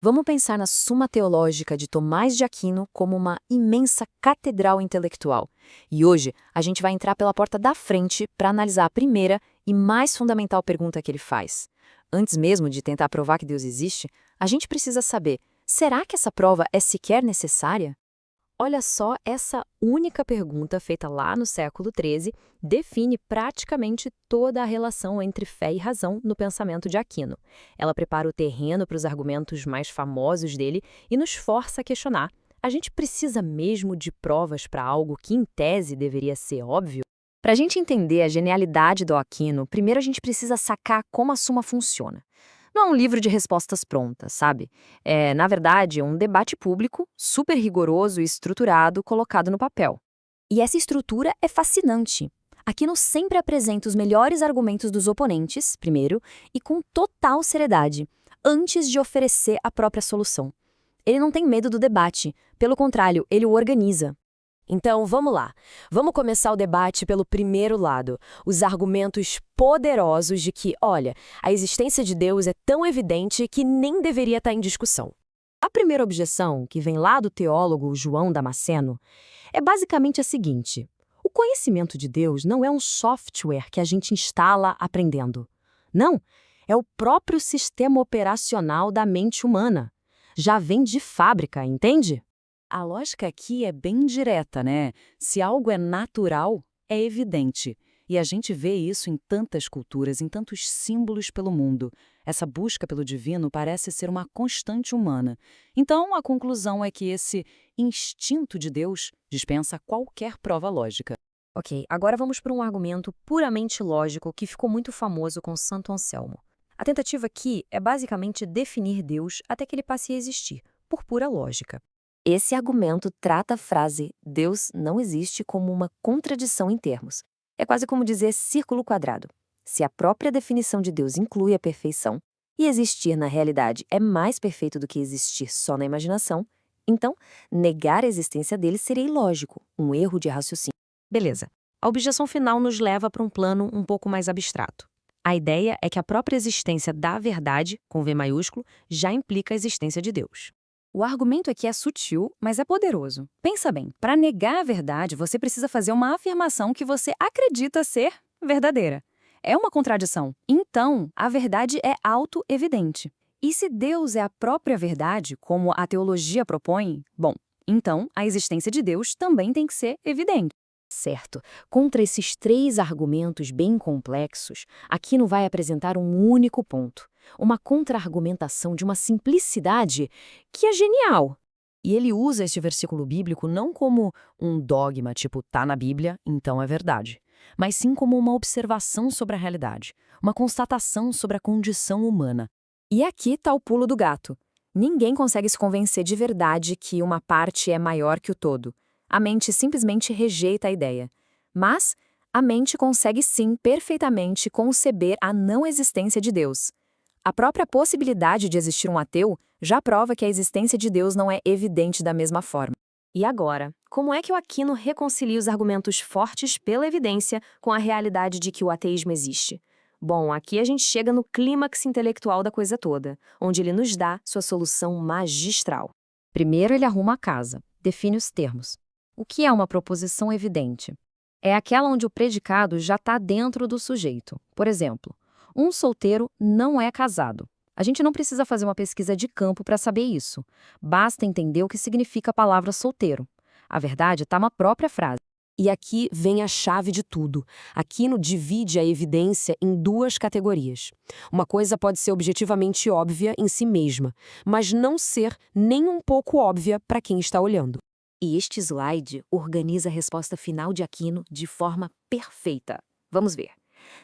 Vamos pensar na Suma Teológica de Tomás de Aquino como uma imensa catedral intelectual. E hoje a gente vai entrar pela porta da frente para analisar a primeira e mais fundamental pergunta que ele faz. Antes mesmo de tentar provar que Deus existe, a gente precisa saber: será que essa prova é sequer necessária? Olha só, essa única pergunta feita lá no século XIII define praticamente toda a relação entre fé e razão no pensamento de Aquino. Ela prepara o terreno para os argumentos mais famosos dele e nos força a questionar: a gente precisa mesmo de provas para algo que, em tese, deveria ser óbvio? Para a gente entender a genialidade do Aquino, primeiro a gente precisa sacar como a Suma funciona. Não é um livro de respostas prontas, sabe? Na verdade, um debate público, super rigoroso e estruturado, colocado no papel. E essa estrutura é fascinante. Aquino sempre apresenta os melhores argumentos dos oponentes, primeiro, e com total seriedade, antes de oferecer a própria solução. Ele não tem medo do debate, pelo contrário, ele o organiza. Então, vamos lá. Vamos começar o debate pelo primeiro lado, os argumentos poderosos de que, olha, a existência de Deus é tão evidente que nem deveria estar em discussão. A primeira objeção, que vem lá do teólogo João Damasceno, é basicamente a seguinte: o conhecimento de Deus não é um software que a gente instala aprendendo. Não, é o próprio sistema operacional da mente humana. Já vem de fábrica, entende? A lógica aqui é bem direta, né? Se algo é natural, é evidente. E a gente vê isso em tantas culturas, em tantos símbolos pelo mundo. Essa busca pelo divino parece ser uma constante humana. Então, a conclusão é que esse instinto de Deus dispensa qualquer prova lógica. Ok, agora vamos para um argumento puramente lógico que ficou muito famoso com Santo Anselmo. A tentativa aqui é basicamente definir Deus até que ele passe a existir, por pura lógica. Esse argumento trata a frase Deus não existe como uma contradição em termos. É quase como dizer círculo quadrado. Se a própria definição de Deus inclui a perfeição, e existir na realidade é mais perfeito do que existir só na imaginação, então negar a existência dele seria ilógico, um erro de raciocínio. Beleza. A objeção final nos leva para um plano um pouco mais abstrato. A ideia é que a própria existência da verdade, com V maiúsculo, já implica a existência de Deus. O argumento aqui é sutil, mas é poderoso. Pensa bem, para negar a verdade, você precisa fazer uma afirmação que você acredita ser verdadeira. É uma contradição. Então, a verdade é auto-evidente. E se Deus é a própria verdade, como a teologia propõe, bom, então a existência de Deus também tem que ser evidente. Certo. Contra esses três argumentos bem complexos, Aquino vai apresentar um único ponto. Uma contra-argumentação de uma simplicidade que é genial. E ele usa este versículo bíblico não como um dogma, tipo, tá na Bíblia, então é verdade, mas sim como uma observação sobre a realidade, uma constatação sobre a condição humana. E aqui está o pulo do gato. Ninguém consegue se convencer de verdade que uma parte é maior que o todo. A mente simplesmente rejeita a ideia. Mas a mente consegue sim perfeitamente conceber a não existência de Deus. A própria possibilidade de existir um ateu já prova que a existência de Deus não é evidente da mesma forma. E agora, como é que o Aquino reconcilia os argumentos fortes pela evidência com a realidade de que o ateísmo existe? Bom, aqui a gente chega no clímax intelectual da coisa toda, onde ele nos dá sua solução magistral. Primeiro ele arruma a casa, define os termos. O que é uma proposição evidente? É aquela onde o predicado já está dentro do sujeito. Por exemplo, um solteiro não é casado. A gente não precisa fazer uma pesquisa de campo para saber isso. Basta entender o que significa a palavra solteiro. A verdade está na própria frase. E aqui vem a chave de tudo. Aquino divide a evidência em duas categorias. Uma coisa pode ser objetivamente óbvia em si mesma, mas não ser nem um pouco óbvia para quem está olhando. E este slide organiza a resposta final de Aquino de forma perfeita. Vamos ver.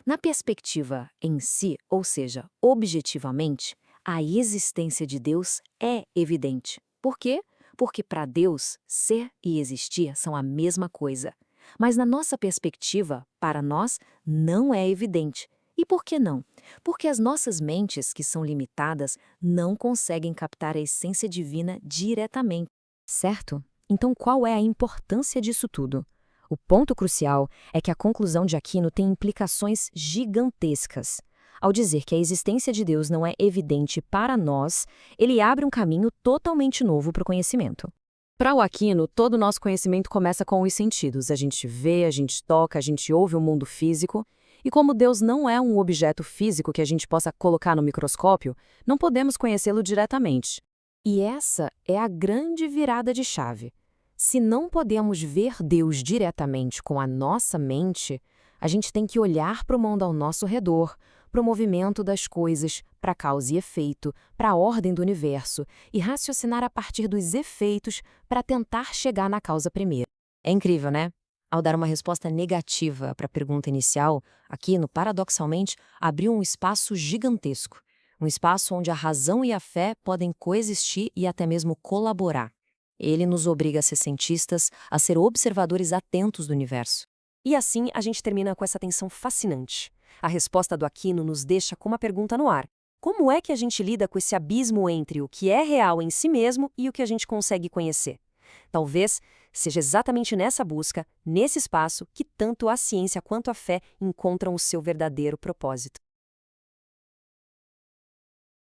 Na perspectiva em si, ou seja, objetivamente, a existência de Deus é evidente. Por quê? Porque para Deus, ser e existir são a mesma coisa. Mas na nossa perspectiva, para nós, não é evidente. E por que não? Porque as nossas mentes, que são limitadas, não conseguem captar a essência divina diretamente. Certo? Então qual é a importância disso tudo? O ponto crucial é que a conclusão de Aquino tem implicações gigantescas. Ao dizer que a existência de Deus não é evidente para nós, ele abre um caminho totalmente novo para o conhecimento. Para o Aquino, todo o nosso conhecimento começa com os sentidos. A gente vê, a gente toca, a gente ouve o mundo físico. E como Deus não é um objeto físico que a gente possa colocar no microscópio, não podemos conhecê-lo diretamente. E essa é a grande virada de chave. Se não podemos ver Deus diretamente com a nossa mente, a gente tem que olhar para o mundo ao nosso redor, para o movimento das coisas, para a causa e efeito, para a ordem do universo, e raciocinar a partir dos efeitos para tentar chegar na causa primeiro. É incrível, né? Ao dar uma resposta negativa para a pergunta inicial, Aquino, paradoxalmente, abriu um espaço gigantesco. Um espaço onde a razão e a fé podem coexistir e até mesmo colaborar. Ele nos obriga a ser cientistas, a ser observadores atentos do universo. E assim a gente termina com essa tensão fascinante. A resposta do Aquino nos deixa com uma pergunta no ar. Como é que a gente lida com esse abismo entre o que é real em si mesmo e o que a gente consegue conhecer? Talvez seja exatamente nessa busca, nesse espaço, que tanto a ciência quanto a fé encontram o seu verdadeiro propósito.